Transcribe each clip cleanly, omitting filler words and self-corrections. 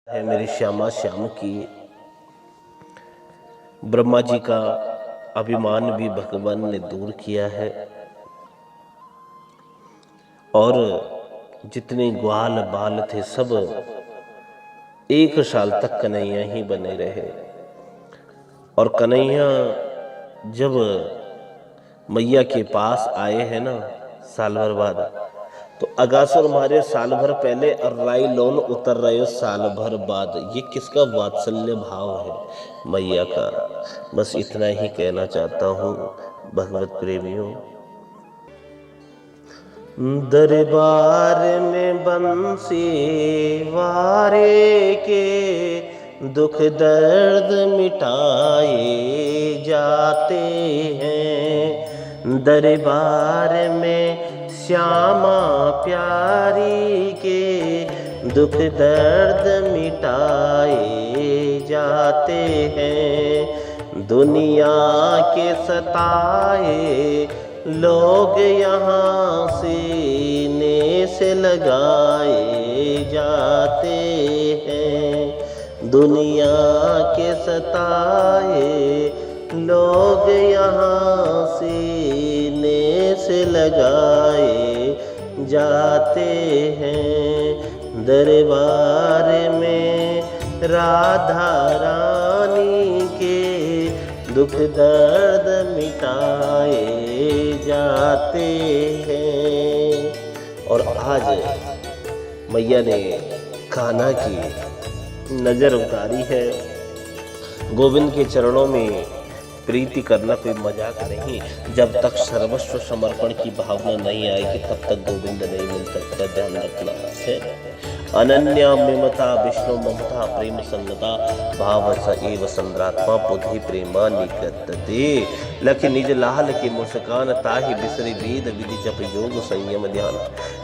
है मेरी श्यामा श्याम की। ब्रह्मा जी का अभिमान भी भगवान ने दूर किया है और जितने ग्वाल बाल थे सब 1 साल तक कन्हैया ही बने रहे। और कन्हैया जब मैया के पास आए हैं ना साल भर बाद, तो अगासुर मारे साल भर पहले और राई लोन उतर रहे हो साल भर बाद। ये किसका वात्सल्य भाव है? मैया का। बस इतना ही कहना चाहता हूँ भगवत प्रेमियों। दरबार में बंसी वारे के दुख दर्द मिटाए जाते हैं। दरबार में श्यामा प्यारी के दुख दर्द मिटाए जाते हैं। दुनिया के सताए लोग यहाँ सीने से लगाए जाते हैं। दुनिया के सताए लोग यहाँ सीने से लगाए जाते हैं। दरबार में राधा रानी के दुख दर्द मिटाए जाते हैं। और आज मैया ने कान्हा की नजर उतारी है। गोविंद के चरणों में प्रीति करना कोई मजाक नहीं। जब तक सर्वस्व समर्पण की भावना नहीं आएगी तब तक गोविंद नहीं मिल सकता, ध्यान रखना है। अनन्या ममता विष्णु ममता प्रेम संगता भाव स एव संद्रात्मा बुद्धि प्रेमा निकटते। लख निज लाल की मुस्कान ताहि बिसरे वेद विधि जप योग संयम ध्यान।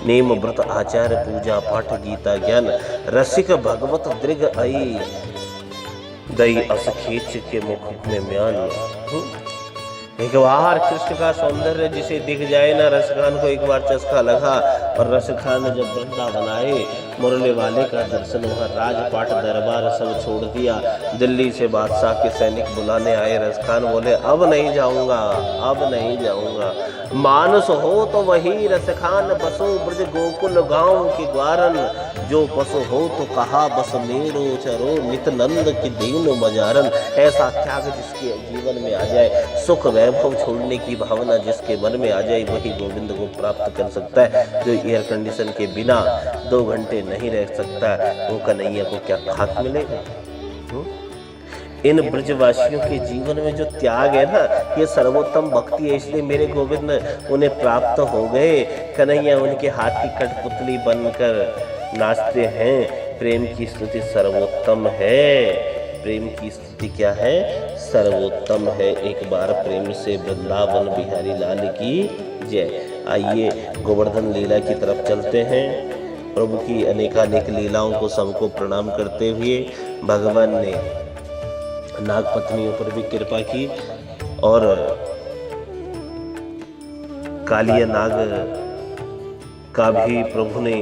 नेम व्रत आचार पूजा पाठ गीता ज्ञान रसिक भगवत दृग आई दई अस खींच के मुख में म्यान। एक बार कृष्ण का सौंदर्य जिसे दिख जाए ना, रसखान को एक बार चस्का लगा। और रसखान जब वृंदावन आए, मुरली वाले का दर्शन हुआ, राजपाट दरबार सब छोड़ दिया। दिल्ली से बादशाह के सैनिक बुलाने आए। रसखान बोले अब नहीं जाऊंगा, अब नहीं जाऊंगा। मानस हो तो वही रसखान बसो ब्रज गोकुल गांव के ग्वारन। जो पशु हो तो कहा बस मेरो चरो नित नंद की दीन मजारन। ऐसा त्याग जिसके जीवन में आ जाए, सुख वैभव छोड़ने की भावना जिसके मन में आ जाए, वही गोविंद को प्राप्त कर सकता है। जो एयर कंडीशन के बिना 2 घंटे नहीं रह सकता, वो कन्हैया को क्या खाक मिलेगा? इन ब्रजवासियों के जीवन में जो त्याग है ना, ये सर्वोत्तम भक्ति है। इसलिए मेरे गोविंद उन्हें प्राप्त हो गए। कन्हैया उनके हाथ की कठपुतली बनकर नाचते हैं। प्रेम की स्तुति सर्वोत्तम है। प्रेम की स्तुति क्या है? सर्वोत्तम है। एक बार प्रेम से वृंदावन बिहारी लाल की जय। आइए गोवर्धन लीला की तरफ चलते हैं। प्रभु की अनेकानेक लीलाओं को सबको प्रणाम करते हुए भगवान ने नागपत्नियों पर भी कृपा की और कालिया नाग का भी प्रभु ने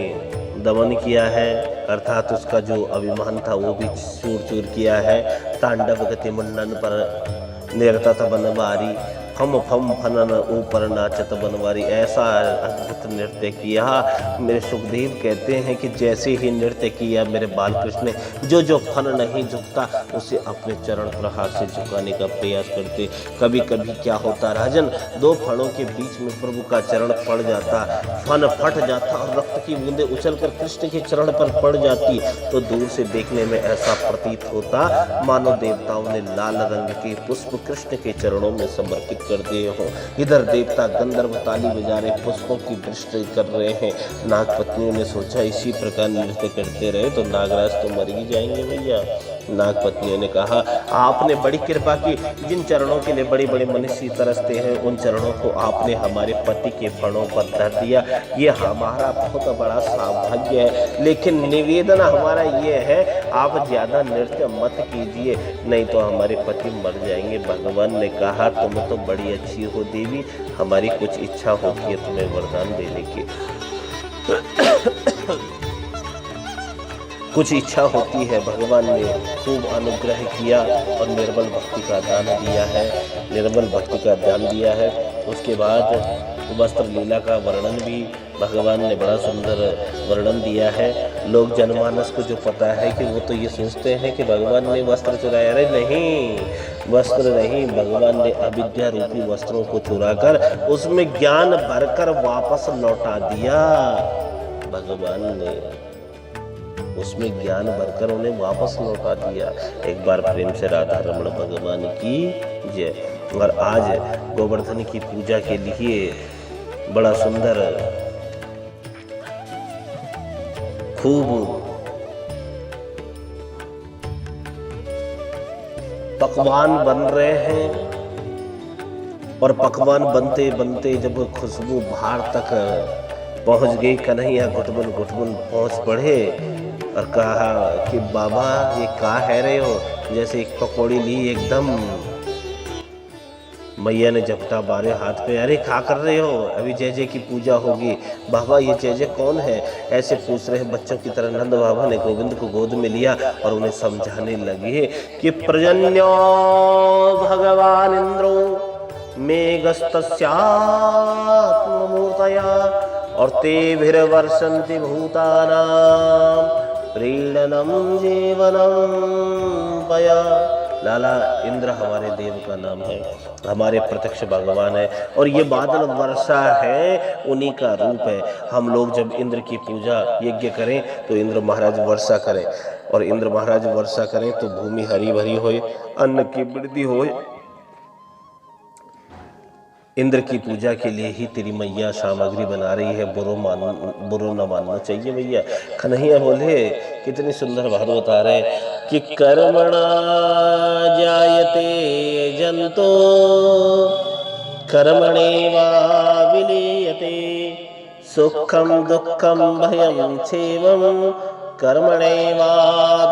दमन किया है, अर्थात उसका जो अभिमान था वो भी चूर चूर किया है। तांडव गति मुंडन पर निरता बनवारी, फम फम फनन ऊपर नाचत बनवारी। ऐसा अद्भुत नृत्य किया। मेरे सुखदेव कहते हैं कि जैसे ही नृत्य किया मेरे बालकृष्ण ने, जो जो फन नहीं झुकता उसे अपने चरण प्रहार से झुकाने का प्रयास करते। कभी कभी क्या होता राजन, 2 फणों के बीच में प्रभु का चरण पड़ जाता, फन फट जाता और रक्त की बूंदें उछलकर कृष्ण के चरण पर पड़ जाती, तो दूर से देखने में ऐसा प्रतीत होता मानो देवताओं ने लाल रंग के पुष्प कृष्ण के चरणों में समर्पित कर दिए हो। इधर देवता गंधर्व ताली बजा रहे, पुष्पों की दृष्टि कर रहे हैं। नागपत्नियों ने सोचा इसी प्रकार नृत्य करते रहे तो नागराज तो मर ही जाएंगे भैया। नागपत्नियों ने कहा आपने बड़ी कृपा की, जिन चरणों के लिए बड़े बड़े मनुष्य तरसते हैं उन चरणों को आपने हमारे पति के फणों पर धर दिया। ये हमारा बहुत बड़ा सौभाग्य है, लेकिन निवेदन हमारा ये है आप ज्यादा नृत्य मत कीजिए, नहीं तो हमारे पति मर जाएंगे। भगवान ने कहा तुम तो बड़ी अच्छी हो देवी, हमारी कुछ इच्छा होती है तुम्हें वरदान देने की। कुछ इच्छा होती है, भगवान ने खूब अनुग्रह किया और निर्मल भक्ति का दान दिया है, निर्मल भक्ति का दान दिया है। उसके बाद वस्त्र लीला का वर्णन भी भगवान ने बड़ा सुंदर वर्णन दिया है। लोग जनमानस को जो पता है कि वो तो ये सोचते हैं कि भगवान ने वस्त्र चुराया। अरे नहीं, वस्त्र नहीं, भगवान ने अविद्या रूपी वस्त्रों को चुराकर उसमें ज्ञान भरकर वापस लौटा दिया। भगवान ने उसमें ज्ञान भरकर उन्हें वापस लौटा दिया। एक बार प्रेम से राधा रमण भगवान की जय। और आज गोवर्धन की पूजा के लिए बड़ा सुंदर खूब पकवान बन रहे हैं। और पकवान बनते बनते जब खुशबू बाहर तक पहुंच गई, कन्हैया घुटमुन घुटमुन पहुंच पड़े और कहा कि बाबा ये का है रहे हो। जैसे एक पकौड़ी ली एकदम, मैया ने झपटा बारे हाथ पे, अरे क्या कर रहे हो, अभी जय जय की पूजा होगी। बाबा ये जय जय कौन है, ऐसे पूछ रहे बच्चों की तरह। नंद बाबा ने गोविंद को गोद में लिया और उन्हें समझाने लगे कि प्रजन्यो भगवान इंद्रो मेघस्तस्यात्ममूर्तया और तेभिर्वर्षन्ति भूतानां प्रीणनम जीवनम पया। लाला, इंद्र हमारे देव का नाम है, हमारे प्रत्यक्ष भगवान है और ये बादल वर्षा है, उन्हीं का रूप है। हम लोग जब इंद्र की पूजा यज्ञ करें तो इंद्र महाराज वर्षा करें, और इंद्र महाराज वर्षा करें तो भूमि हरी भरी होए, अन्न की वृद्धि होए। इंद्र की पूजा के लिए ही तेरी मैया सामग्री बना रही है, बुरो न मानना चाहिए भैया। कन्हैया बोले, कितनी सुंदर बात बता रहे कि कर्मणा जायते जंतो कर्मणेवा विलीयते सुखम दुखम भयम क्षेमम कर्मणेवा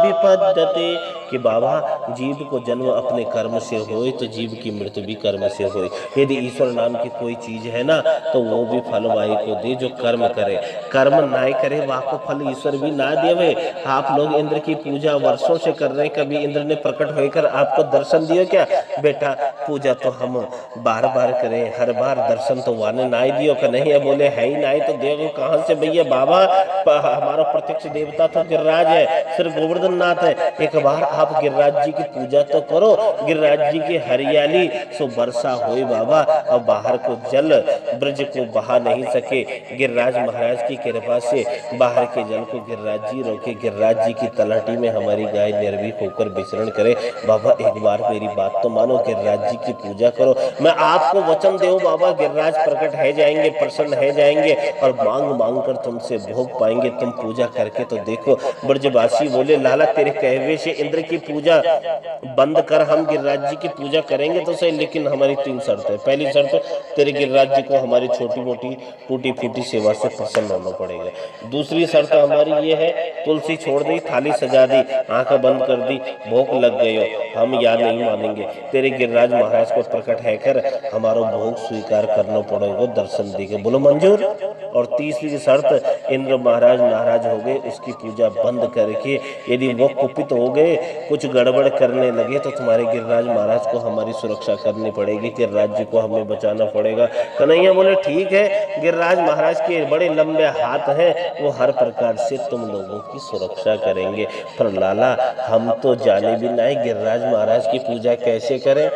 विपद्यते। कि बाबा जीव को जन्म अपने कर्म से होए तो जीव की मृत्यु भी कर्म से होए। यदि ईश्वर नाम की कोई चीज है ना तो वो भी फल वाई को दे जो कर्म करे। कर्म ना करे वह को फल ईश्वर भी ना देवे। आप लोग इंद्र की पूजा वर्षों से कर रहे हैं, कभी इंद्र ने प्रकट होकर आपको दर्शन दिया क्या? बेटा पूजा तो हम बार बार करें, हर बार दर्शन तो वाने ना ही दियो। का नहीं बोले है ही ना ही तो देव कहाँ से भैया? बाबा हमारा प्रत्यक्ष देवता तो गिरिराज है, सिर्फ गोवर्धन नाथ है। एक बार आप गिरिराज जी की पूजा तो करो, गिरिराज जी की हरियाली सो वर्षा होए बाबा, और बाहर को जल ब्रज को बहा नहीं सके। गिरिराज महाराज की कृपा से बाहर के जल को गिरिराज जी रोके, गिरिराज जी की तलहटी में हमारी गाय निर्भीक होकर विचरण करे। बाबा एक बार मेरी बात तो मानो, गिरिराज जी की पूजा करो। मैं आपको वचन देऊं बाबा, गिरिराज प्रकट है जाएंगे, प्रसन्न है जाएंगे और मांग मांग कर तुमसे भोग पाएंगे। तुम पूजा करके तो देखो। ब्रजवासी बोले, लाला तेरे कहवे से इंद्र की पूजा बंद कर, हम गिरिराज जी की पूजा करेंगे तो सही, लेकिन हमारी 3 शर्त है। पहली शर्त, तेरे गिरिराज जी को हमारी छोटी मोटी टूटी फूटी सेवा से प्रसन्न होना पड़ेगा। दूसरी शर्त हमारी ये है, तुलसी छोड़ दी, थाली सजा दी, आंखें बंद कर दी, भोग लग गए हो, हम याद नहीं मानेंगे। तेरे गिरिराज महाराज को प्रकट है कर हमारा भोग स्वीकार करना पड़ेगा, दर्शन देके। बोलो मंजूर। और तीसरी शर्त, इंद्र महाराज नाराज हो गए, उसकी पूजा बंद करके यदि वो कुपित हो गए, कुछ गड़बड़ करने लगे तो तुम्हारे गिरिराज महाराज को हमारी सुरक्षा करनी पड़ेगी, गिरिराज जी को हमें बचाना पड़ेगा। कन्हैया बोले ठीक है, गिरिराज महाराज के बड़े लंबे हाथ हैं, वो हर प्रकार से तुम लोगों की सुरक्षा करेंगे। पर लाला हम तो जाने भी नहीं गिरिराज महाराज की पूजा कैसे करें।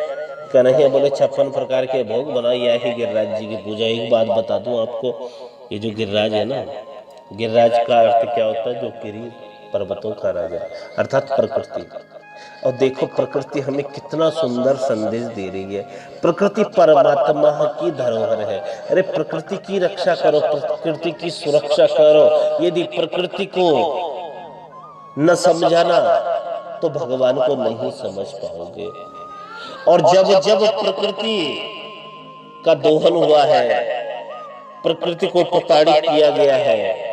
कन्हैया बोले 56 प्रकार के भोग बनाइए ही गिरिराज जी की पूजा। एक बात बता दूं आपको, ये जो गिरिराज है ना, गिरिराज का अर्थ क्या होता है? जो गिरी पर्वतों का राजा, अर्थात प्रकृति। और देखो प्रकृति हमें कितना सुंदर संदेश दे रही है। प्रकृति परमात्मा की धरोहर है। अरे प्रकृति की रक्षा करो, प्रकृति की सुरक्षा करो। यदि प्रकृति को न समझाना तो भगवान को नहीं समझ पाओगे। और जब जब प्रकृति का दोहन हुआ है, प्रकृति को प्रताड़ित किया गया है,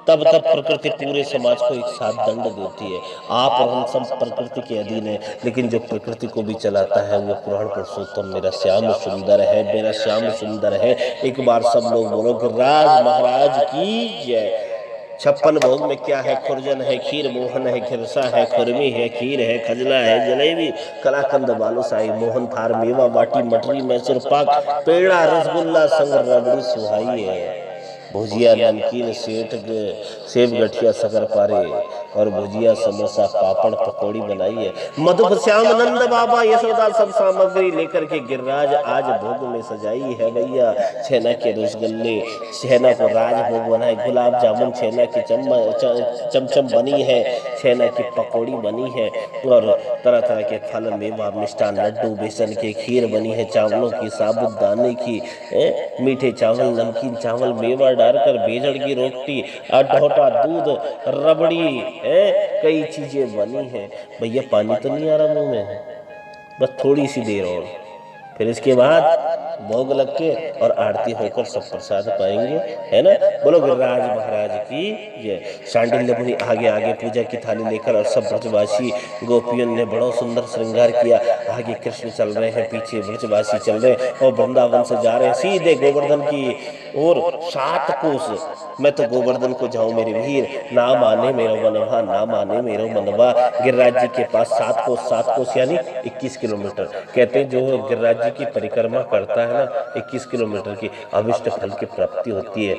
तब तब प्रकृति पूरे समाज को एक साथ दंड देती है। आप और हम सब प्रकृति के अधीन है, लेकिन जो प्रकृति को भी चलाता है वो पुराण पुरुषोत्तम मेरा श्याम सुंदर है, मेरा श्याम सुंदर है। एक बार सब लोग बोलो गिरिराज महाराज की जय। 56 भोग में क्या है, खुरजन है, खीर मोहन है, खिरसा है, खुरमी है, खीर है, खजला है, जलेबी, कलाकंद, बालूशाही, मोहन थार, मेवा बाटी, मठरी, मैसूर पाक, पेड़ा, रसगुल्ला, संग रबड़ी सुहाई है, भुजिया, नमकीन, सेब, गठिया, शक्करपारे और भुजिया, समोसा, पापड़, पकौड़ी बनाई है। मधुप श्याम नंद बाबा यशोदा सब सामग्री लेकर के गिरिराज आज भोग में सजाई है भैया। छेना के रसगुल्ले, छेना को राज भोग बनाए, गुलाब जामुन, छेना की चमचम बनी है, छेना की पकौड़ी बनी है और तरह तरह के फल, मेवा, मिष्ठान, लड्डू, बेसन की खीर बनी है, चावलों की, साबुदाने की, मीठे चावल, नमकीन चावल, मेवा डालकर बेजड़ की रोटी, ढोटा, दूध, रबड़ी है, कई चीजें बनी है भैया। पानी तो नहीं आ रहा मुंह में, बस थोड़ी सी देर और, फिर इसके बाद भोग लग के और आरती होकर सब प्रसाद पाएंगे, है ना। बोलो गिरिराज महाराज की जय। शांडिल्य मुनि आगे आगे पूजा की थाली लेकर और सब ब्रजवासी गोपियों ने बड़ा सुंदर श्रृंगार किया। आगे कृष्ण चल रहे हैं, पीछे ब्रजवासी चल रहे हैं और वृंदावन से जा रहे हैं सीधे गोवर्धन की और 7 कोस। मैं तो गोवर्धन को जाऊं मेरे वीर, ना माने मेरा मनवा, ना माने मेरा मनवा। गिरिराज जी के पास 7 कोस यानी 21 किलोमीटर। कहते हैं जो गिरिराज जी की परिक्रमा करता है ना 21 किलोमीटर की, अभिष्ट फल की प्राप्ति होती है।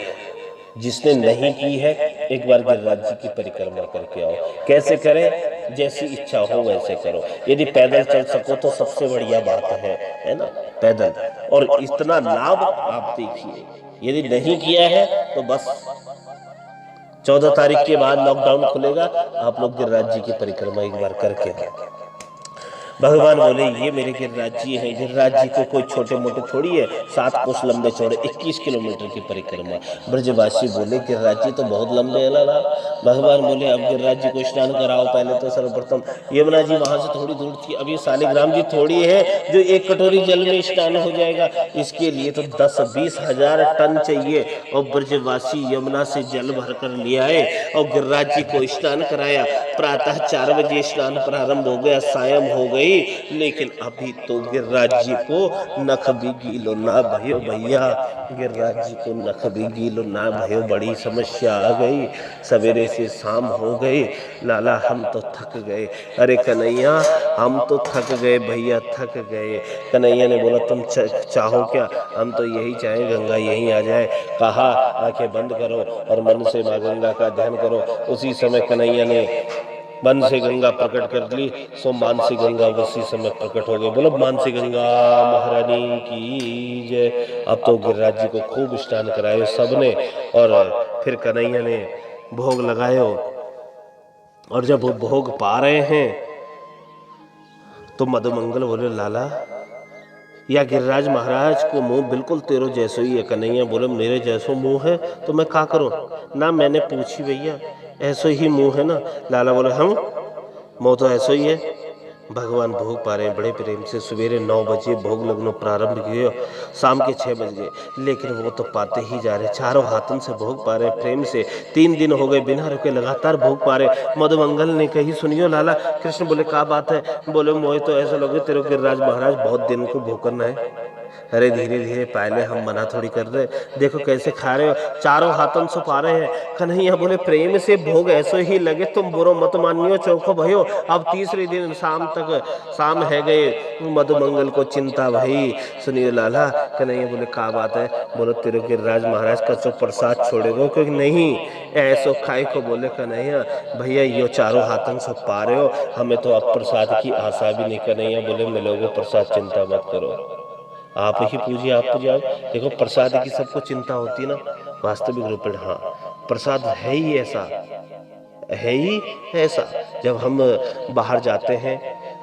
जिसने नहीं की है एक बार गिरिराज जी की परिक्रमा करके आओ। कैसे करें, जैसी इच्छा हो वैसे करो। यदि पैदल चल सको तो सबसे बढ़िया बात है ना, पैदल। और इतना लाभ आप देखिए, यदि नहीं किया है तो बस 14 तारीख के बाद लॉकडाउन खुलेगा, आप लोग गिरिराज जी की परिक्रमा एक बार करके आओ। भगवान बोले ये मेरे गिरिराज जी हैं। गिरिराज जी को कोई छोटे मोटे थोड़ी है, 7 कोस लंबे चौड़े 21 किलोमीटर की परिक्रमा। ब्रजवासी बोले गिरिराज जी तो बहुत लंबे है ना। भगवान बोले अब गिरिराज जी को स्नान कराओ। पहले तो सर्वप्रथम यमुना जी वहां से थोड़ी दूर थी, अब ये शालिग्राम जी थोड़ी है जो 1 कटोरी जल में स्नान हो जाएगा। इसके लिए तो 10-20 हजार टन चाहिए और ब्रजवासी यमुना से जल भर कर ले आए और गिरिराज जी को स्नान कराया। प्रातः 4 बजे स्नान प्रारंभ हो गया, सायं हो गई, लेकिन अभी तो गिरिराज जी को नख भी गीलो ना भयो भैया। गिरिराज जी को नख भी गीलो ना भयो, बड़ी समस्या आ गई। सवेरे से शाम हो गई, लाला हम तो थक गए। अरे कन्हैया हम तो थक गए भैया, थक गए। कन्हैया ने बोला तुम चाहो क्या? हम तो यही चाहें गंगा यहीं आ जाए। कहा आंखें बंद करो और मन से माँ गंगा का ध्यान करो। उसी समय कन्हैया ने मन से गंगा प्रकट कर ली, सो मानसी गंगा उसी समय प्रकट हो गई। बोलो मानसी गंगा महारानी की जय। अब तो गिरिराज जी को खूब स्नान कराए सबने और फिर कन्हैया ने भोग लगाए। और जब वो भोग पा रहे हैं तो मधुमंगल बोले लाला या गिरिराज महाराज को मुंह बिल्कुल तेरो जैसो ही है। कन्हैया बोले मेरे जैसो मुंह है तो मैं क्या करूं ना, मैंने पूछी भैया ऐसो ही मुंह है ना। लाला बोले हम मुंह तो ऐसो ही है। भगवान भोग पा रहे हैं बड़े प्रेम से। सवेरे 9 बजे भोग लगना प्रारंभ किए, शाम के 6 बज गए, लेकिन वो तो पाते ही जा रहे। चारों हाथों से भोग पा रहे प्रेम से। 3 दिन हो गए बिना रुके लगातार भोग पा रहे। मधुमंगल ने कही सुनियो लाला। कृष्ण बोले क्या बात है? बोले मोहे तो ऐसा लगे तेरे गिरिराज महाराज बहुत दिन को भोग करना है। अरे धीरे धीरे पहले हम मना थोड़ी कर रहे, देखो कैसे खा रहे हो, चारों हाथों से पा रहे हैं। कन्हैया बोले प्रेम से भोग ऐसे ही लगे, तुम बुरो मत मानियो चौखो भयो। अब तीसरे दिन शाम है गए, मधुमंगल को चिंता भई। सुनिए लाला। कन्हैया बोले क्या बात है? बोलो तेरे गिरिराज महाराज का जो प्रसाद छोड़ेगो क्योंकि नहीं ऐसो खाए को। बोले कन्हैया भैया यो चारों हाथों से पा रहे हो, हमें तो अब प्रसाद की आशा भी नहीं। कन्हैया बोले मिलोगे प्रसाद, चिंता मत करो, आप ही पूजिए, आप तो जाओ। देखो प्रसाद की सबको चिंता होती है ना, वास्तविक रूप में हाँ प्रसाद है ही ऐसा, है ही ऐसा। जब हम बाहर जाते हैं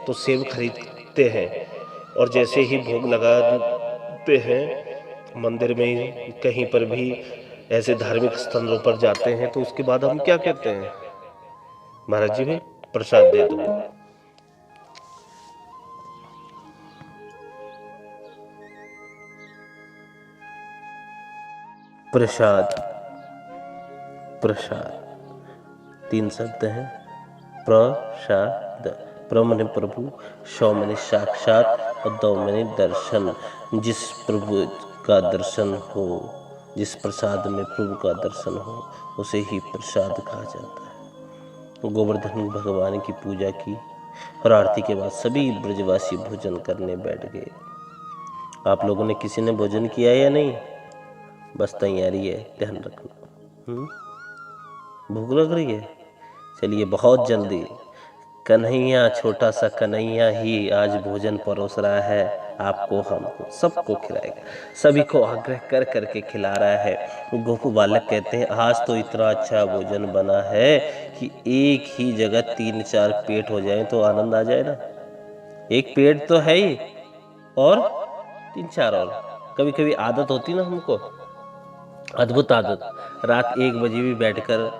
तो सेब खरीदते हैं और जैसे ही भोग लगाते हैं मंदिर में कहीं पर भी ऐसे धार्मिक स्थलों पर जाते हैं तो उसके बाद हम क्या कहते हैं? महाराज जी भाई प्रसाद दे दो। प्रसाद, प्रसाद 3 शब्द हैं। प्रसाद, प्र माने प्रभु, सौ माने साक्षात और दो माने दर्शन। जिस प्रभु का दर्शन हो जिस प्रसाद में प्रभु का दर्शन हो उसे ही प्रसाद कहा जाता है। गोवर्धन भगवान की पूजा की और आरती के बाद सभी ब्रजवासी भोजन करने बैठ गए। आप लोगों ने किसी ने भोजन किया या नहीं? बस तैयारी है, ध्यान रखना। भूख लग रही है? चलिए बहुत जल्दी कन्हैया, छोटा सा कन्हैया ही आज भोजन परोस रहा है, आपको, हमको, सबको खिलाएगा। सभी को आग्रह कर करके खिला रहा है। गोप बालक कहते हैं आज तो इतना अच्छा भोजन बना है कि एक ही जगह 3-4 पेट हो जाए तो आनंद आ जाए ना। एक पेट तो है ही और 3-4 और। कभी कभी आदत होती ना हमको, अद्भुत आदत, रात 1 बजे भी बैठकर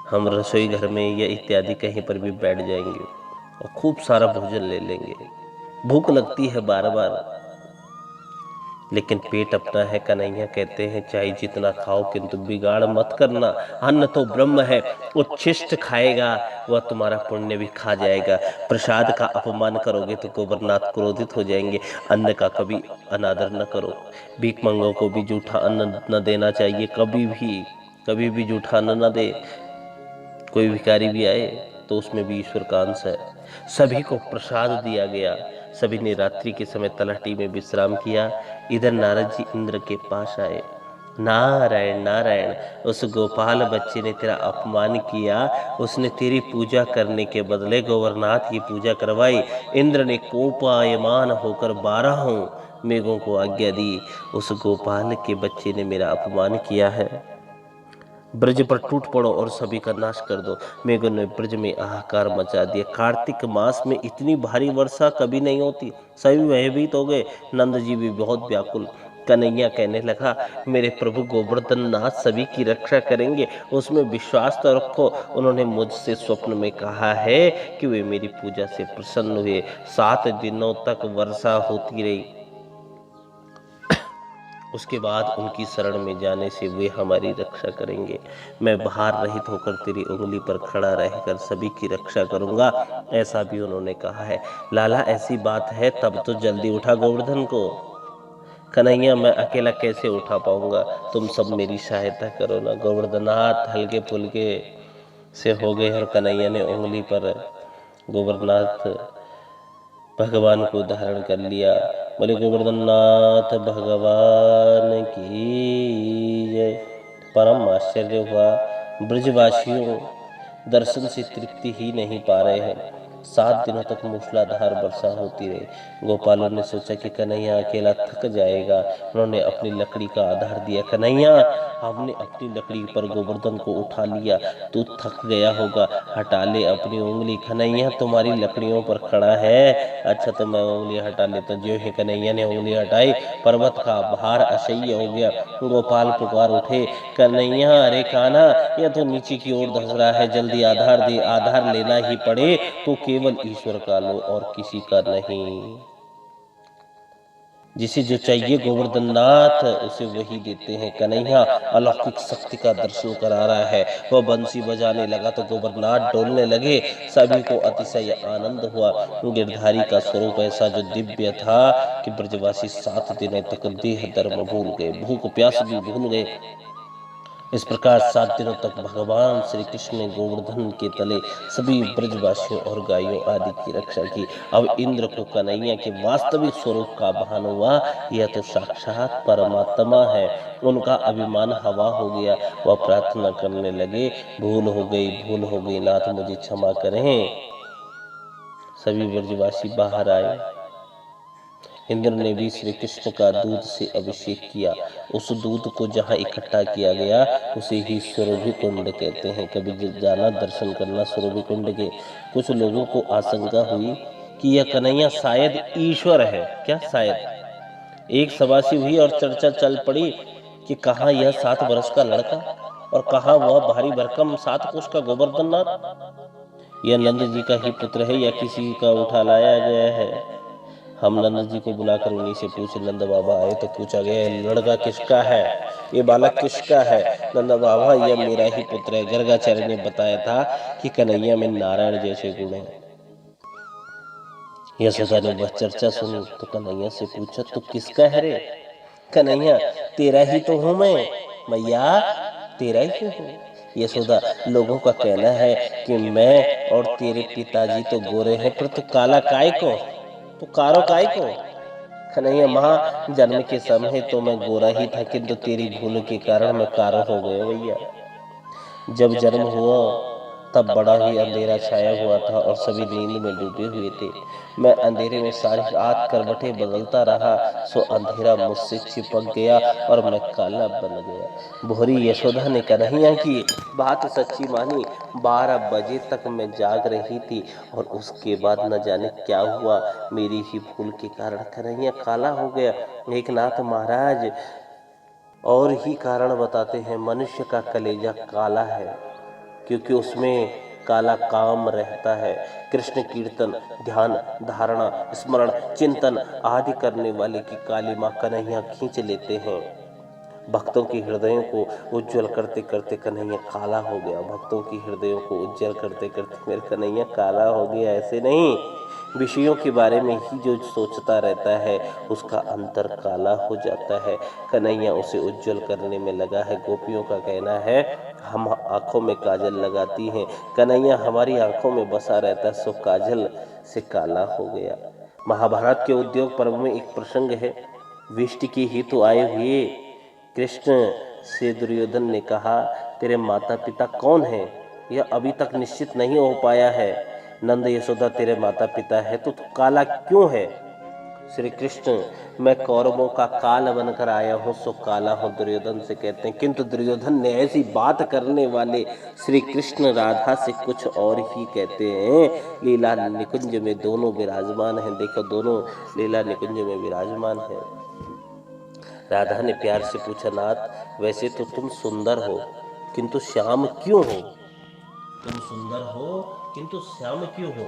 हम रसोई घर में या इत्यादि कहीं पर भी बैठ जाएंगे और खूब सारा भोजन ले लेंगे। भूख लगती है बार बार, लेकिन पेट अपना है। कन्हैया कहते हैं चाहे जितना खाओ किंतु बिगाड़ मत करना। अन्न तो ब्रह्म है, उच्छिष्ट खाएगा वह तुम्हारा पुण्य भी खा जाएगा। प्रसाद का अपमान करोगे तो गोवर्धनाथ क्रोधित हो जाएंगे। अन्न का कभी अनादर न करो। भीख मंगों को भी जूठा अन्न न देना चाहिए, कभी भी जूठा अन्न न दे। कोई भिखारी भी आए तो उसमें भी ईश्वर का अंश है। सभी को प्रसाद दिया गया। सभी ने रात्रि के समय तलहटी में विश्राम किया। इधर नारद जी इंद्र के पास आए। नारायण नारायण, उस गोपाल बच्चे ने तेरा अपमान किया, उसने तेरी पूजा करने के बदले गोवर्धनाथ की पूजा करवाई। इंद्र ने कोपायमान होकर 12 मेघों को आज्ञा दी, उस गोपाल के बच्चे ने मेरा अपमान किया है। ब्रज पर टूट पड़ो और सभी का नाश कर दो। मेघों ने ब्रज में हाहाकार मचा दिया। कार्तिक मास में इतनी भारी वर्षा कभी नहीं होती। सभी भयभीत हो गए। नंद जी भी बहुत व्याकुल। कन्हैया कहने लगा मेरे प्रभु गोवर्धन नाथ सभी की रक्षा करेंगे, उसमें विश्वास तो रखो। उन्होंने मुझसे स्वप्न में कहा है कि वे मेरी पूजा से प्रसन्न हुए। 7 दिनों तक वर्षा होती रही, उसके बाद उनकी शरण में जाने से वे हमारी रक्षा करेंगे। मैं भार रहित होकर तेरी उंगली पर खड़ा रहकर सभी की रक्षा करूंगा, ऐसा भी उन्होंने कहा है। लाला ऐसी बात है तब तो जल्दी उठा गोवर्धन को। कन्हैया मैं अकेला कैसे उठा पाऊंगा, तुम सब मेरी सहायता करो ना। गोवर्धनाथ हल्के फुल्के से हो गए और कन्हैया ने उंगली पर गोवर्धनाथ भगवान को धारण कर लिया। बोले गोवर्धननाथ भगवान की जय। परम आश्चर्य हुआ। ब्रजवासियों दर्शन से तृप्ति ही नहीं पा रहे हैं। 7 दिनों तक मूसलाधार वर्षा होती रही। गोपालों ने सोचा कि कन्हैया अकेला थक जाएगा। उन्होंने अपनी लकड़ी का आधार दिया। कन्हैया हमने अपनी लकड़ी पर गोवर्धन को उठा लिया, तू थक गया होगा, हटा ले अपनी उंगली। कन्हैया तुम्हारी लकड़ियों पर खड़ा है। अच्छा तो मैं उंगली हटा लेता। जो ही कन्हैया ने उंगली हटाई, पर्वत का भार असह्य हो गया। गोपाल पुकार उठे, कन्हैया अरे कान्हा, यह तो नीचे की ओर धंस रहा है, जल्दी आधार दे। आधार लेना ही पड़े तो केवल ईश्वर का लो और किसी का नहीं। जिसे जो चाहिए गोवर्धननाथ उसे वही देते हैं। कन्हैया अलौकिक शक्ति का दर्शन करा रहा है। वह बंसी बजाने लगा तो गोवर्धननाथ डोलने लगे। सभी को अतिशय आनंद हुआ। गिरधारी का स्वरूप ऐसा जो दिव्य था कि ब्रजवासी 7 दिनों तक देह धर्म भूल गए, भूख प्यास भी भूल गए। इस प्रकार 7 दिनों तक भगवान श्री कृष्ण ने गोवर्धन के तले सभी ब्रजवासियों और गायों आदि की रक्षा की। अब इंद्र को कन्हैया के वास्तविक स्वरूप का भान हुआ। यह तो साक्षात परमात्मा है। उनका अभिमान हवा हो गया। वह प्रार्थना करने लगे, भूल हो गई नाथ, मुझे क्षमा करें। सभी ब्रजवासी बाहर आए। इंद्र ने भी श्री कृष्ण का दूध से अभिषेक किया। उस दूध को जहाँ इकट्ठा किया गया उसे ही स्वरूपी कुंड कहते हैं। कभी जाना दर्शन करना स्वरूपी कुंड के। कुछ लोगों को आशंका हुई कि यह कन्हैया शायद ईश्वर है। क्या शायद? एक सवासी हुई और चर्चा चल पड़ी कि कहाँ यह 7 वर्ष का लड़का और कहाँ वह भारी भरकम 7 कोस का गोवर्धननाथ। यह नंद जी का ही पुत्र है या किसी का उठा लाया गया है। हम नंद जी को बुलाकर उन्हीं से पूछे। नंद बाबा आए तो पूछा गया, लड़का किसका है, ये बालक किसका है? नंद बाबा यह मेरा ही पुत्र है। गर्गाचार्य ने बताया था कि कन्हैया में नारायण जैसे गुण हैं। यशोदा ने वह चर्चा सुनी तो कन्हैया से पूछा, तू किसका है रे? कन्हैया तेरा ही तो हूँ मैं, मैया तेरा ही हूँ। यशोदा लोगों का कहना है कि मैं और तेरे पिताजी तो गोरे हैं, पर तू काला काय को, तू कारो काय को। कन्हैया माँ जन्म के समय तो मैं गोरा ही था, किंतु तेरी भूल के कारण मैं कारो हो गया भैया। जब जन्म हुआ तब बड़ा ही अंधेरा छाया हुआ था और सभी नींद में डूबे हुए थे। मैं अंधेरे में सारी रात करवटें बदलता रहा, सो अंधेरा मुझसे चिपक गया और मैं काला बन गया। भोरी यशोदा ने कन्हैया की बात सच्ची मानी। 12 बजे तक मैं जाग रही थी और उसके बाद न जाने क्या हुआ, मेरी ही भूल के कारण कन्हैया काला हो गया। एक नाथ महाराज और ही कारण बताते हैं, मनुष्य का कलेजा काला है क्योंकि उसमें काला काम रहता है। कृष्ण कीर्तन, ध्यान, धारणा, स्मरण, चिंतन आदि करने वाले की काली मां कन्हैया खींच लेते हैं। भक्तों के हृदयों को उज्जवल करते करते कन्हैया काला हो गया। भक्तों की हृदयों को उज्जवल करते करते मेरे कन्हैया काला हो गया, ऐसे नहीं। विषयों के बारे में ही जो सोचता रहता है उसका अंतर काला हो जाता है। कन्हैया उसे उज्जवल करने में लगा है। गोपियों का कहना है हम आंखों में काजल लगाती हैं, कन्हैया हमारी आंखों में बसा रहता है, सो काजल से काला हो गया। महाभारत के उद्योग पर्व में एक प्रसंग है। विष्टि के हेतु आए हुए कृष्ण से दुर्योधन ने कहा, तेरे माता पिता कौन हैं? यह अभी तक निश्चित नहीं हो पाया है। नंद यशोदा तेरे माता पिता है तो तू काला क्यों है? श्री कृष्ण, मैं कौरवों का काल बनकर आया हूँ, सो काला हूँ, दुर्योधन से कहते हैं। किंतु दुर्योधन ने ऐसी बात करने वाले श्री कृष्ण राधा से कुछ और ही कहते हैं। लीला निकुंज में दोनों विराजमान हैं। देखो दोनों लीला निकुंज में विराजमान है। राधा ने प्यार से पूछा, नाथ वैसे तो तुम सुंदर हो किंतु श्याम क्यों हो? तुम सुंदर हो किंतु श्याम क्यों हो?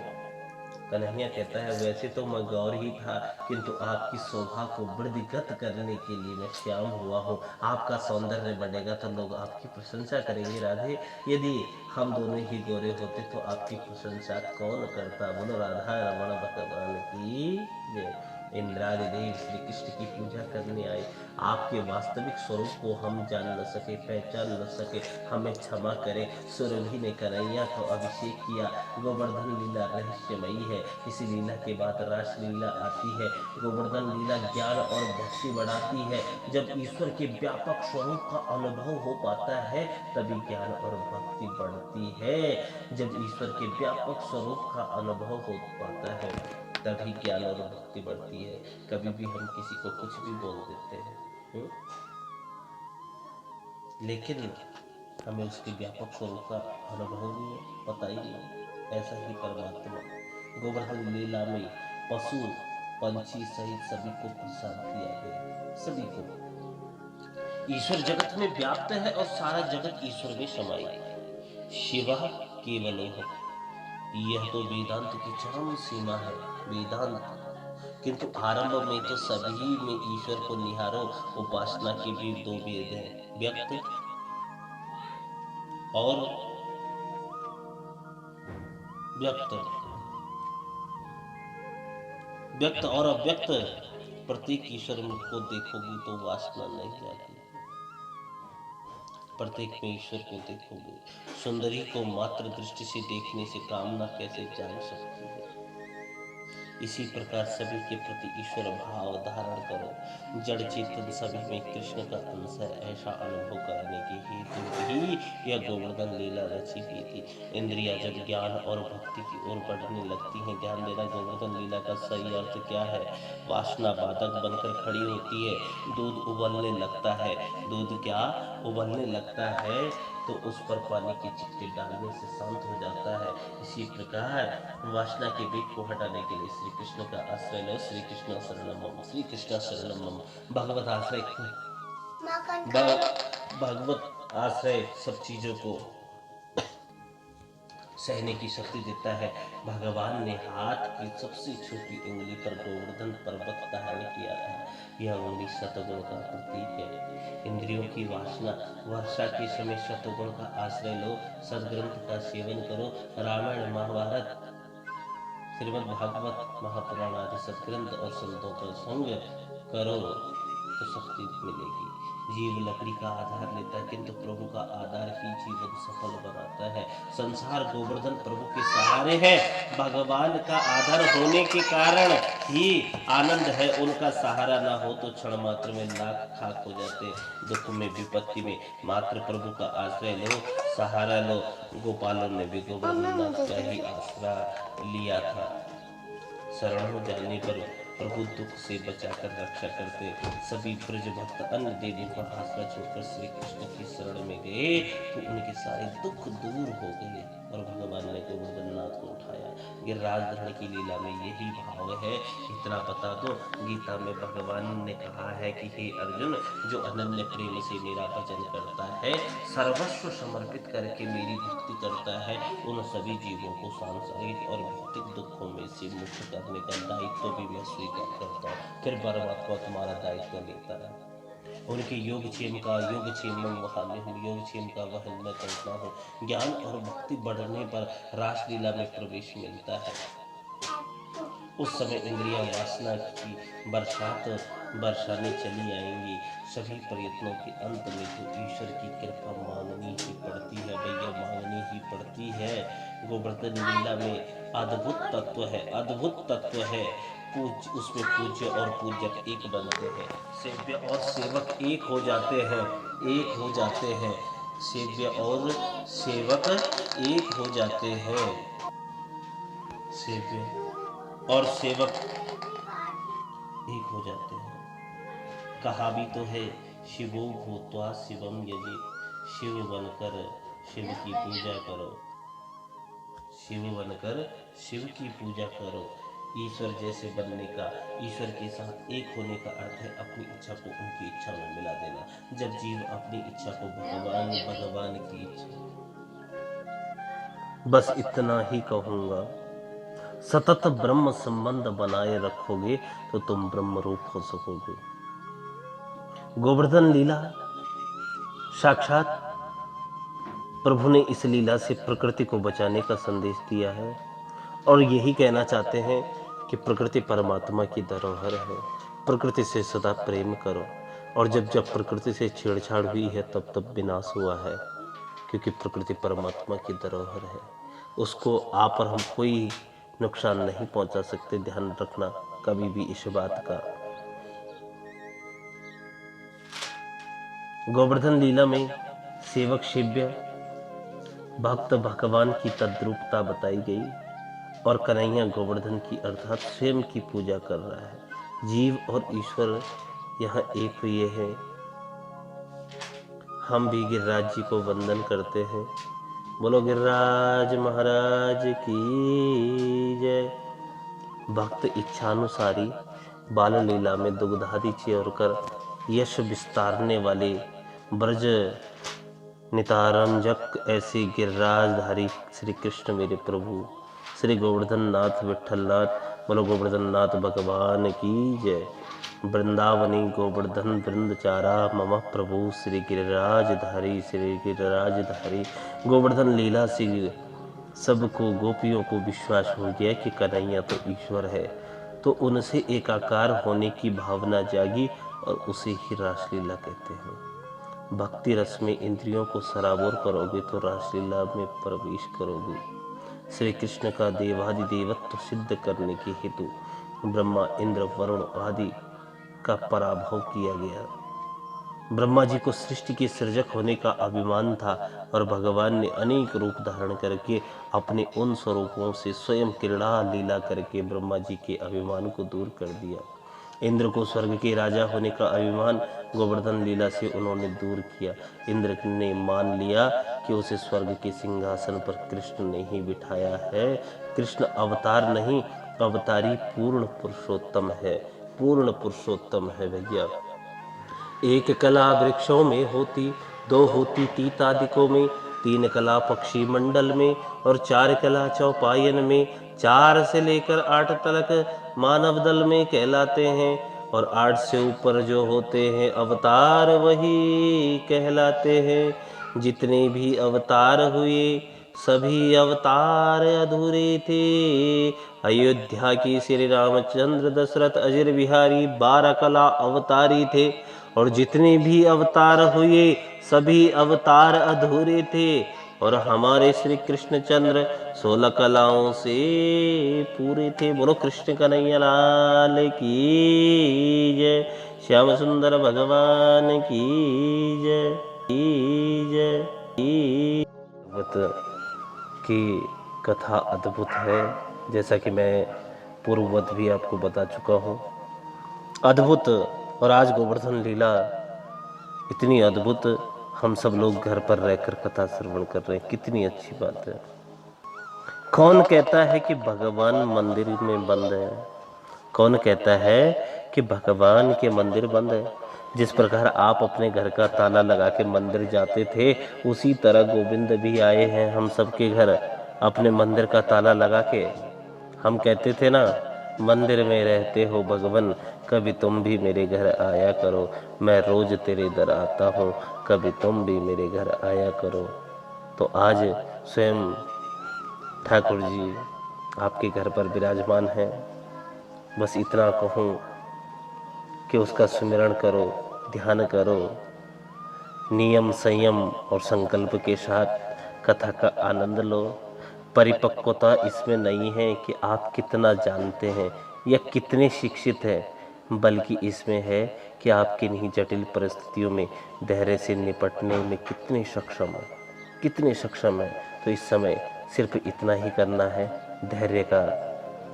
कन्हैया कहता है, वैसे तो मैं गौर ही था किंतु आपकी शोभा को वृद्धिगत करने के लिए मैं श्याम हुआ हूँ। आपका सौंदर्य बढ़ेगा तो लोग आपकी प्रशंसा करेंगे। राधे, यदि हम दोनों ही गोरे होते तो आपकी प्रशंसा कौन करता? बोलो राधा रमण भगवान की जय। इंद्रादि देव श्री कृष्ण की पूजा करने आए। आपके वास्तविक स्वरूप को हम जान न सके, पहचान न सके, हमें क्षमा करें। सुरभि ने कन्हैया को अभिषेक किया। गोवर्धन लीला रहस्यमयी है। इसी लीला के बाद रास लीला आती है। गोवर्धन लीला ज्ञान और भक्ति बढ़ाती है। जब ईश्वर के व्यापक स्वरूप का अनुभव हो पाता है तभी ज्ञान और भक्ति बढ़ती है। जब ईश्वर के व्यापक स्वरूप का अनुभव हो पाता है तभी ज्ञान और भक्ति बढ़ती है। कभी भी हम किसी को कुछ भी बोल देते हैं, लेकिन हमें उसके व्यापक स्वरूप का अनुभव नहीं है, पता ही नहीं। ऐसा ही परमात्मा गोवर्धन लीला में पशु पंछी सहित सभी को प्रसाद दिया गया। सभी को ईश्वर जगत में व्याप्त है और सारा जगत ईश्वर में समाई है। शिवा केवलोह, यह तो वेदांत की चरम सीमा है। वेदांत, किंतु आरंभ में तो सभी में ईश्वर को निहारो। उपासना के भी 2 वेद हैं, व्यक्त और व्यक्त, व्यक्त और अव्यक्त। प्रत्येक ईश्वर को देखोगी तो वासना नहीं जाती। प्रत्येक में ईश्वर को देखोगे। सुंदरी को मात्र दृष्टि से देखने से कामना कैसे जाग सकती है? इसी प्रकार सभी के प्रति ईश्वर भाव धारण करो। जड़ चेतन सभी में कृष्ण का अंश है, ऐसा अनुभव कराने के हेतु ही यह गोवर्धन लीला रची गई थी। इंद्रियां जब ज्ञान और भक्ति की ओर बढ़ने लगती हैं, ध्यान देना गोवर्धन लीला का सही अर्थ क्या है। वासना बाधक बनकर खड़ी होती है, दूध उबलने लगता है। दूध क्या उबलने लगता है तो उस पर पानी के छिट्टे डालने से शांत हो जाता है। इसी प्रकार वासना के वेग को हटाने के लिए श्री कृष्ण का आश्रय लो। श्री कृष्ण शरणम मम, श्री कृष्ण शरणम मम। भगवत आश्रय, भगवत आश्रय सब चीजों को सहने की शक्ति देता है। भगवान ने हाथ की सबसे छोटी उंगली पर गोवर्धन पर्वत धारण किया था। यह उंगली सतगुण का प्रतीक है। इंद्रियों की वासना, वर्षा के समय सतगुण का आश्रय लो। सदग्रंथ का सेवन करो। रामायण, महाभारत, श्रीमद् भागवत, महापुराण आदि सदग्रंथ और संतों का संग करो। तो शक्ति मिलेगी। जीव लकड़ी का आधार लेता है, किंतु प्रभु का आधार ही जीवन सफल बनाता है। संसार गोवर्धन प्रभु के सहारे है, भगवान का आधार होने के कारण ही आनंद है। उनका सहारा ना हो तो क्षण मात्र में लाख खाक हो जाते। दुख में विपत्ति में मात्र प्रभु का आश्रय लो, सहारा लो। गोपालों ने भी गोवर्धन का ही आसरा लिया था। शरण हो जाने पर प्रभु दुख से बचाकर रक्षा करते। सभी ब्रज भक्त अन्य देवियों का आसरा छोड़कर श्री कृष्ण की शरण में गए तो उनके सारे दुख दूर हो गए और भगवान ने गोवर्धन नाथ को उठाया। गिरिराज धरण की लीला में यही भाव है। इतना बता दो, गीता में भगवान ने कहा है कि हे अर्जुन, जो अनन्य प्रेम से मेरा भजन करता है, सर्वस्व समर्पित करके मेरी भक्ति करता है, उन सभी जीवों को सांसारिक और भौतिक दुखों में से मुक्त करने का दायित्व भी मैं स्वीकार करता हूँ। फिर परमात्मा तुम्हारा दायित्व लेता है। उनके योगक्षेम का योगक्षेम का वहन मैं करता हूँ। ज्ञान और भक्ति बढ़ने पर रासलीला में प्रवेश मिलता है। उस समय इंद्रियां वासना की बरसात बरसाने चली आएंगी। सभी प्रयत्नों के अंत में तो ईश्वर की कृपा मांगनी ही पड़ती है भैया, मांगनी ही पड़ती है। गोवर्धन लीला में अद्भुत तत्व है, अद्भुत तत्व है। उसमें पूज्य और पूजक एक बनते हैं, सेव्य और सेवक एक हो जाते हैं, एक हो जाते हैं। सेव्य और सेवक एक हो जाते हैं, सेव्य और सेवक एक हो जाते हैं। कहा भी तो है, शिवो भूत्वा शिवम यजि, शिव बनकर शिव की पूजा करो, शिव बनकर शिव की पूजा करो। ईश्वर जैसे बनने का, ईश्वर के साथ एक होने का अर्थ है अपनी इच्छा को उनकी इच्छा में मिला देना। जब जीव अपनी इच्छा को भगवान की इच्छा, बस इतना ही कहूँगा, सतत ब्रह्म संबंध बनाए रखोगे तो तुम ब्रह्म रूप हो सकोगे। गोवर्धन लीला साक्षात प्रभु ने इस लीला से प्रकृति को बचाने का संदेश दिया है और यही कहना चाहते हैं कि प्रकृति परमात्मा की धरोहर है। प्रकृति से सदा प्रेम करो, और जब जब प्रकृति से छेड़छाड़ हुई है तब तब विनाश हुआ है, क्योंकि प्रकृति परमात्मा की धरोहर है। उसको आप और हम कोई नुकसान नहीं पहुंचा सकते। ध्यान रखना कभी भी इस बात का। गोवर्धन लीला में सेवक शिव्य, भक्त भगवान की तद्रूपता बताई गई और कन्हैया गोवर्धन की अर्थात स्वयं की पूजा कर रहा है। जीव और ईश्वर यहाँ एक हुए हैं। हम भी गिरिराज जी को वंदन करते हैं। बोलो गिरिराज महाराज की जय। भक्त इच्छानुसारी बाल लीला में दुग्धादि छोड़कर यश विस्तारने वाले ब्रज नितारंजक ऐसे गिरिराजधारी श्री कृष्ण मेरे प्रभु श्री गोवर्धन नाथ विठल नाथ, बोलो गोवर्धन नाथ भगवान की जय। वृंदावनी गोवर्धन वृंदचारा मम प्रभु श्री गिरिराजधारी, श्री गिरिराजधारी। गोवर्धन लीला से सबको गोपियों को विश्वास हो गया कि कन्हैया तो ईश्वर है, तो उनसे एकाकार होने की भावना जागी और उसे ही रासलीला कहते हैं। भक्ति रस में इंद्रियों को सराबोर करोगे तो रासलीला में प्रवेश करोगे। श्री कृष्ण का देवादिदेवत्व सिद्ध करने के हेतु ब्रह्मा इंद्र वरुण आदि का पराभव किया गया। ब्रह्मा जी को सृष्टि के सृजक होने का अभिमान था और भगवान ने अनेक रूप धारण करके अपने उन स्वरूपों से स्वयं क्रीड़ा लीला करके ब्रह्मा जी के अभिमान को दूर कर दिया। इंद्र को स्वर्ग के राजा होने का अभिमान गोवर्धन लीला से उन्होंने दूर किया। इंद्र ने मान लिया कि उसे स्वर्ग के सिंहासन पर कृष्ण ने ही बिठाया है। कृष्ण अवतार नहीं, अवतारी पूर्ण पुरुषोत्तम है, पूर्ण पुरुषोत्तम है भैया। एक कला वृक्षों में होती, दो होती तीतादिकों में, तीन कला पक्षी मंडल में और चार कला चौपायन में, 4 से लेकर 8 तक मानव दल में कहलाते हैं और 8 से ऊपर जो होते हैं अवतार वही कहलाते हैं। जितने भी अवतार हुए सभी अवतार अधूरे थे। अयोध्या की श्री रामचंद्र दशरथ अजर बिहारी 12 कला अवतारी थे और जितने भी अवतार हुए सभी अवतार अधूरे थे और हमारे श्री कृष्णचंद्र 16 कलाओं से पूरे थे। बोलो कृष्ण कन्हैया लाल की जय, श्याम सुंदर भगवान की जय, की जय। की कथा अद्भुत है, जैसा कि मैं पूर्ववत भी आपको बता चुका हूँ, अद्भुत। और आज गोवर्धन लीला इतनी अद्भुत, हम सब लोग घर पर रहकर कथा श्रवण कर रहे हैं, कितनी अच्छी बात है। कौन कहता है कि भगवान मंदिर में बंद है? कौन कहता है कि भगवान के मंदिर बंद है? जिस प्रकार आप अपने घर का ताला लगा के मंदिर जाते थे, उसी तरह गोविंद भी आए हैं हम सबके घर अपने मंदिर का ताला लगा के। हम कहते थे ना, मंदिर में रहते हो भगवान, कभी तुम भी मेरे घर आया करो, मैं रोज तेरे दर आता हूँ, कभी तुम भी मेरे घर आया करो। तो आज स्वयं ठाकुर जी आपके घर पर विराजमान हैं। बस इतना कहूँ कि उसका सुमिरण करो, ध्यान करो, नियम संयम और संकल्प के साथ कथा का आनंद लो। परिपक्वता इसमें नहीं है कि आप कितना जानते हैं या कितने शिक्षित हैं, बल्कि इसमें है कि आप किन्हीं जटिल परिस्थितियों में धैर्य से निपटने में कितने सक्षम हैं, कितने सक्षम हैं। तो इस समय सिर्फ इतना ही करना है, धैर्य का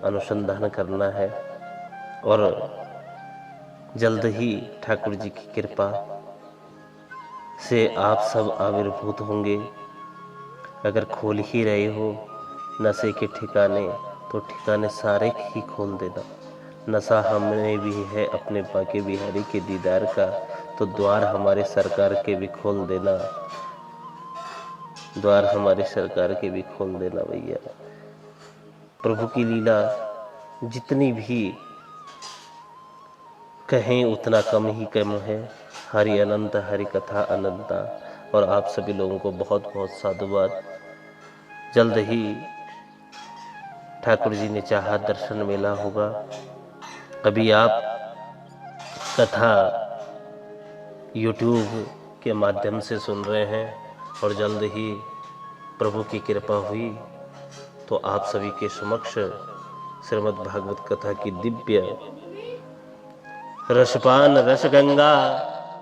अनुसंधान करना है और जल्द ही ठाकुर जी की कृपा से आप सब आविर्भूत होंगे। अगर खोल ही रहे हो नशे के ठिकाने, तो ठिकाने सारे ही खोल देना। नशा हमने भी है अपने बाके बिहारी के दीदार का, तो द्वार हमारे सरकार के भी खोल देना, द्वार हमारे सरकार के भी खोल देना भैया। प्रभु की लीला जितनी भी कहें उतना कम ही कम है। हरि अनंत, हरि कथा अनंता। और आप सभी लोगों को बहुत बहुत साधुवाद। जल्द ही ठाकुर जी ने चाहा दर्शन मेला होगा। अभी आप कथा YouTube के माध्यम से सुन रहे हैं और जल्द ही प्रभु की कृपा हुई तो आप सभी के समक्ष श्रीमद् भागवत कथा की दिव्य रसपान रसगंगा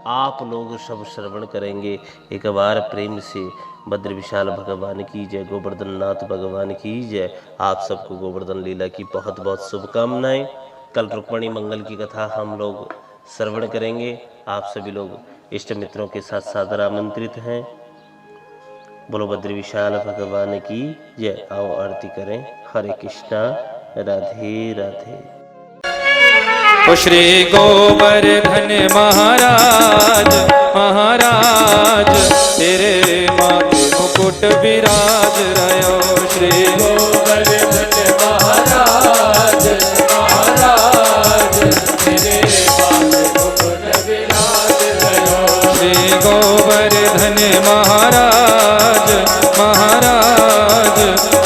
आप लोग सब श्रवण करेंगे। एक बार प्रेम से भद्र विशाल भगवान की जय, गोवर्धन नाथ भगवान की जय। आप सबको गोवर्धन लीला की बहुत बहुत शुभकामनाएं। कल रुक्मणी मंगल की कथा हम लोग श्रवण करेंगे। आप सभी लोग इष्ट मित्रों के साथ सादर आमंत्रित हैं। बोलो भद्र विशाल भगवान की जय। आओ आरती करें। हरे कृष्णा, राधे राधे। ओ श्री गोवर्धन महाराज महाराज, तेरे माथे मुकुट विराज रहो। श्री गोवर्धन महाराज महाराज, तेरे माथे मुकुट विराज रहो। श्री गोवर्धन महाराज महाराज,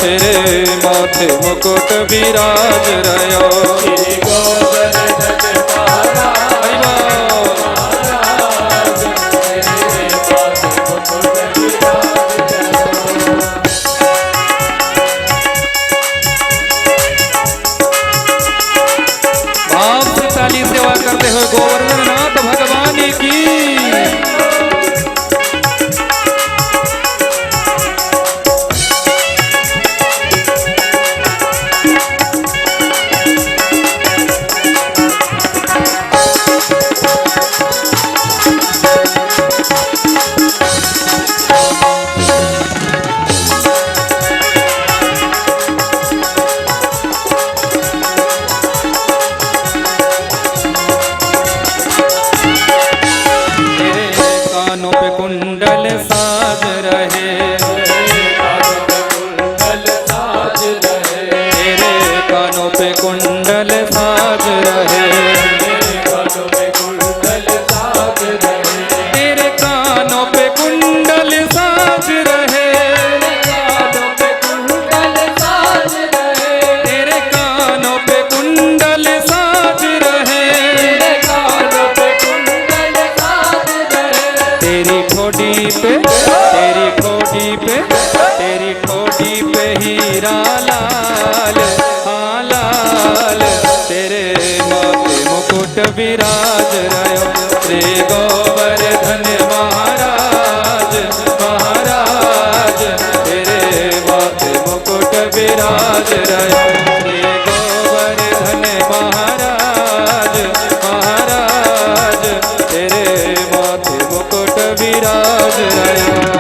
तेरे माथे मुकुट विराज रहो। श्री गोवर्धन सेवा करते हुए गोवर्धन नाथ भगवान की। कुंडल साज रहे, तेरे कानों पे कुंडल साज रहे, तेरे कानों पे कुंडल साज रहे, मुकुट विराज रयो श्री गोवर्धन महाराज महाराज तेरे माथे मुकुट विराज रयो श्री गोवर्धन महाराज महाराज तेरे माथे मुकुट विराज रयो।